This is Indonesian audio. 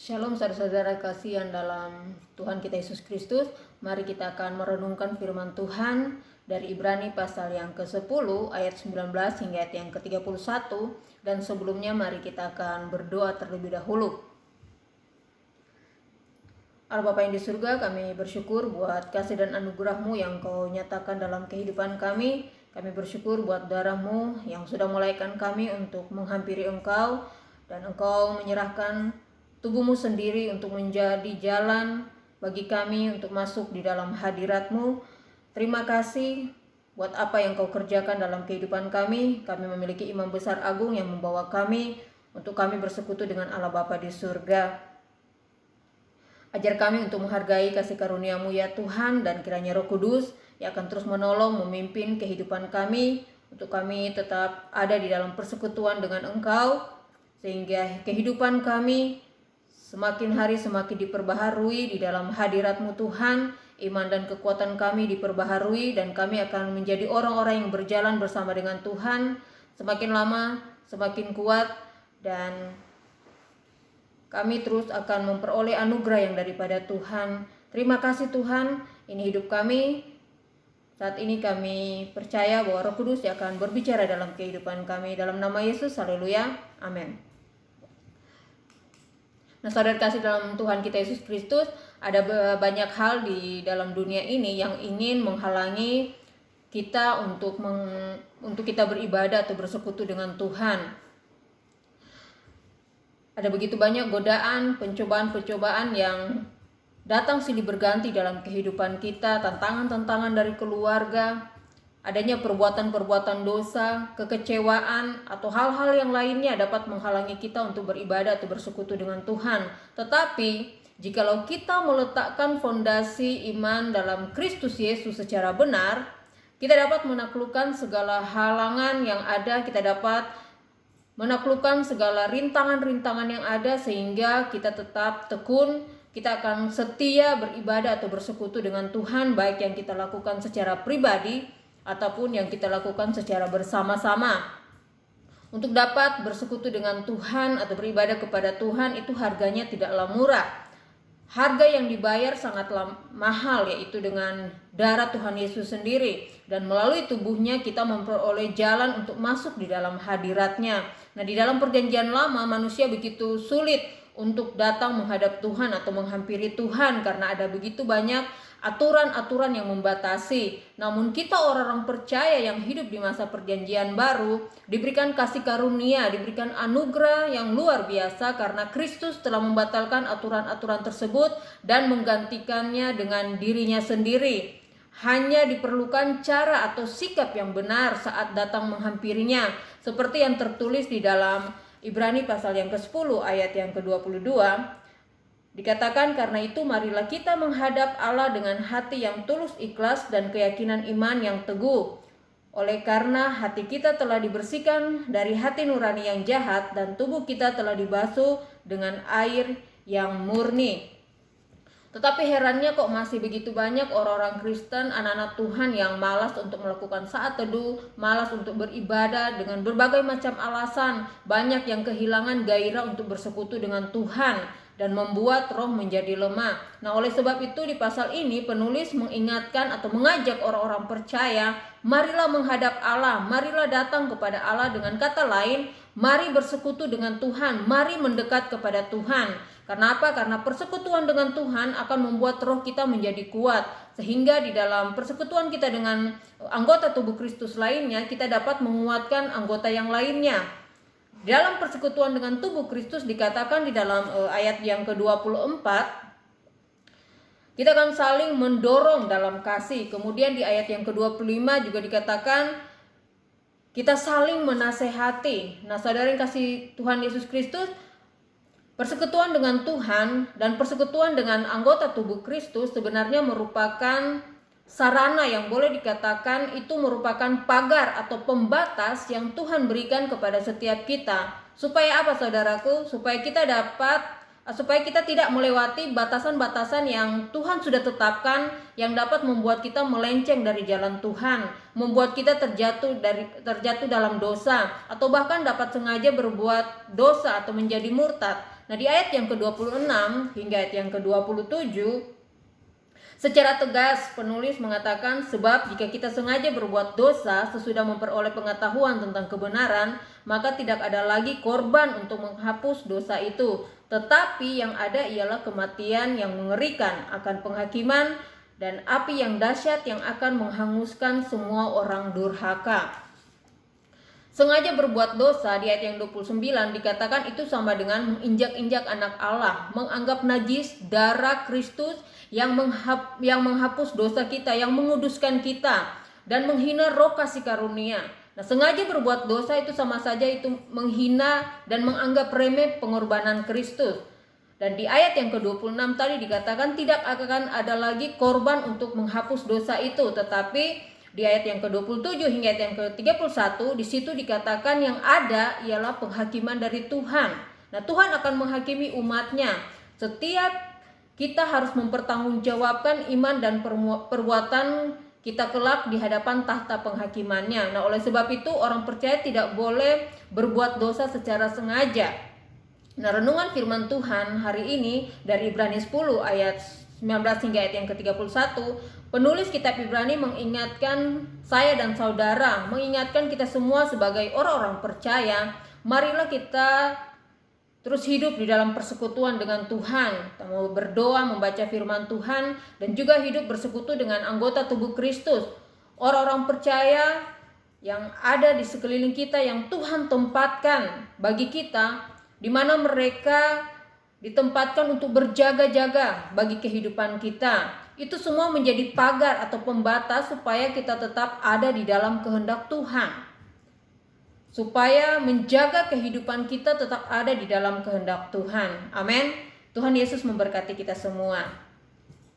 Shalom saudara-saudara kasih yang dalam Tuhan kita Yesus Kristus. Mari kita akan merenungkan firman Tuhan dari Ibrani pasal yang ke-10 ayat 19 hingga ayat yang ke-31. Dan sebelumnya mari kita akan berdoa terlebih dahulu. Allah Bapa yang di surga, kami bersyukur buat kasih dan anugerah-Mu yang Kau nyatakan dalam kehidupan kami. Kami bersyukur buat darah-Mu yang sudah melahirkan kami untuk menghampiri Engkau, dan Engkau menyerahkan tubuh-Mu sendiri untuk menjadi jalan bagi kami untuk masuk di dalam hadirat-Mu. Terima kasih buat apa yang Kau kerjakan dalam kehidupan kami. Kami memiliki imam besar agung yang membawa kami untuk kami bersekutu dengan Allah Bapa di surga. Ajar kami untuk menghargai kasih karunia-Mu ya Tuhan, dan kiranya Roh Kudus yang akan terus menolong, memimpin kehidupan kami, untuk kami tetap ada di dalam persekutuan dengan Engkau, sehingga kehidupan kami semakin hari semakin diperbaharui di dalam hadirat-Mu Tuhan. Iman dan kekuatan kami diperbaharui, dan kami akan menjadi orang-orang yang berjalan bersama dengan Tuhan semakin lama semakin kuat, dan kami terus akan memperoleh anugerah yang daripada Tuhan. Terima kasih Tuhan, ini hidup kami. Saat ini kami percaya bahwa Roh Kudus akan berbicara dalam kehidupan kami. Dalam nama Yesus, haleluya, amin. Nah, saudara kasih dalam Tuhan kita Yesus Kristus, ada banyak hal di dalam dunia ini yang ingin menghalangi kita untuk kita beribadah atau bersekutu dengan Tuhan. Ada begitu banyak godaan, pencobaan-pencobaan yang datang silih berganti dalam kehidupan kita, tantangan-tantangan dari keluarga, adanya perbuatan-perbuatan dosa, kekecewaan, atau hal-hal yang lainnya dapat menghalangi kita untuk beribadah atau bersekutu dengan Tuhan. Tetapi, jikalau kita meletakkan fondasi iman dalam Kristus Yesus secara benar, kita dapat menaklukkan segala halangan yang ada, kita dapat menaklukkan segala rintangan-rintangan yang ada, sehingga kita tetap tekun, kita akan setia beribadah atau bersekutu dengan Tuhan, baik yang kita lakukan secara pribadi ataupun yang kita lakukan secara bersama-sama. Untuk dapat bersekutu dengan Tuhan atau beribadah kepada Tuhan, itu harganya tidaklah murah. Harga yang dibayar sangatlah mahal, yaitu dengan darah Tuhan Yesus sendiri, dan melalui tubuhnya kita memperoleh jalan untuk masuk di dalam hadirat-Nya. Nah, di dalam perjanjian lama manusia begitu sulit untuk datang menghadap Tuhan atau menghampiri Tuhan karena ada begitu banyak aturan-aturan yang membatasi. Namun kita orang-orang percaya yang hidup di masa perjanjian baru diberikan kasih karunia, diberikan anugerah yang luar biasa karena Kristus telah membatalkan aturan-aturan tersebut dan menggantikannya dengan dirinya sendiri. Hanya diperlukan cara atau sikap yang benar saat datang menghampirinya, seperti yang tertulis di dalam Ibrani pasal yang ke-10 ayat yang ke-22. Dikatakan, karena itu marilah kita menghadap Allah dengan hati yang tulus ikhlas dan keyakinan iman yang teguh. Oleh karena hati kita telah dibersihkan dari hati nurani yang jahat, dan tubuh kita telah dibasuh dengan air yang murni. Tetapi herannya kok masih begitu banyak orang-orang Kristen, anak-anak Tuhan yang malas untuk melakukan saat teduh, malas untuk beribadah dengan berbagai macam alasan. Banyak yang kehilangan gairah untuk bersekutu dengan Tuhan dan membuat roh menjadi lemah. Nah, oleh sebab itu di pasal ini penulis mengingatkan atau mengajak orang-orang percaya, marilah menghadap Allah, marilah datang kepada Allah. Dengan kata lain, mari bersekutu dengan Tuhan, mari mendekat kepada Tuhan. Karena apa? Karena persekutuan dengan Tuhan akan membuat roh kita menjadi kuat, sehingga di dalam persekutuan kita dengan anggota tubuh Kristus lainnya, kita dapat menguatkan anggota yang lainnya. Dalam persekutuan dengan tubuh Kristus dikatakan di dalam ayat yang ke-24, kita akan saling mendorong dalam kasih. Kemudian di ayat yang ke-25 juga dikatakan kita saling menasehati. Nah, saudara yang kasih Tuhan Yesus Kristus, persekutuan dengan Tuhan dan persekutuan dengan anggota tubuh Kristus sebenarnya merupakan sarana yang boleh dikatakan itu merupakan pagar atau pembatas yang Tuhan berikan kepada setiap kita. Supaya apa, saudaraku? Supaya kita tidak melewati batasan-batasan yang Tuhan sudah tetapkan, yang dapat membuat kita melenceng dari jalan Tuhan, membuat kita terjatuh dalam dosa, atau bahkan dapat sengaja berbuat dosa atau menjadi murtad. Nah, di ayat yang ke-26 hingga ayat yang ke-27 secara tegas penulis mengatakan, sebab jika kita sengaja berbuat dosa sesudah memperoleh pengetahuan tentang kebenaran, maka tidak ada lagi korban untuk menghapus dosa itu. Tetapi yang ada ialah kematian yang mengerikan akan penghakiman dan api yang dahsyat yang akan menghanguskan semua orang durhaka. Sengaja berbuat dosa di ayat yang 29 dikatakan itu sama dengan menginjak-injak anak Allah, menganggap najis darah Kristus yang menghapus dosa kita, yang menguduskan kita, dan menghina roh kasih karunia. Nah, sengaja berbuat dosa itu sama saja itu menghina dan menganggap remeh pengorbanan Kristus. Dan di ayat yang ke-26 tadi dikatakan tidak akan ada lagi korban untuk menghapus dosa itu, tetapi di ayat yang ke-27 hingga ayat yang ke-31 di situ dikatakan yang ada ialah penghakiman dari Tuhan. Nah, Tuhan akan menghakimi umatnya. Setiap kita harus mempertanggungjawabkan iman dan perbuatan kita kelak di hadapan tahta penghakimannya. Nah, oleh sebab itu orang percaya tidak boleh berbuat dosa secara sengaja. Nah, renungan firman Tuhan hari ini dari Ibrani 10 ayat 19 hingga ayat yang ke-31, penulis kitab Ibrani mengingatkan saya dan saudara, mengingatkan kita semua sebagai orang-orang percaya, marilah kita terus hidup di dalam persekutuan dengan Tuhan, mau berdoa, membaca firman Tuhan, dan juga hidup bersekutu dengan anggota tubuh Kristus. Orang-orang percaya yang ada di sekeliling kita yang Tuhan tempatkan bagi kita, di mana mereka ditempatkan untuk berjaga-jaga bagi kehidupan kita. Itu semua menjadi pagar atau pembatas supaya kita tetap ada di dalam kehendak Tuhan. Supaya menjaga kehidupan kita tetap ada di dalam kehendak Tuhan. Amin. Tuhan Yesus memberkati kita semua.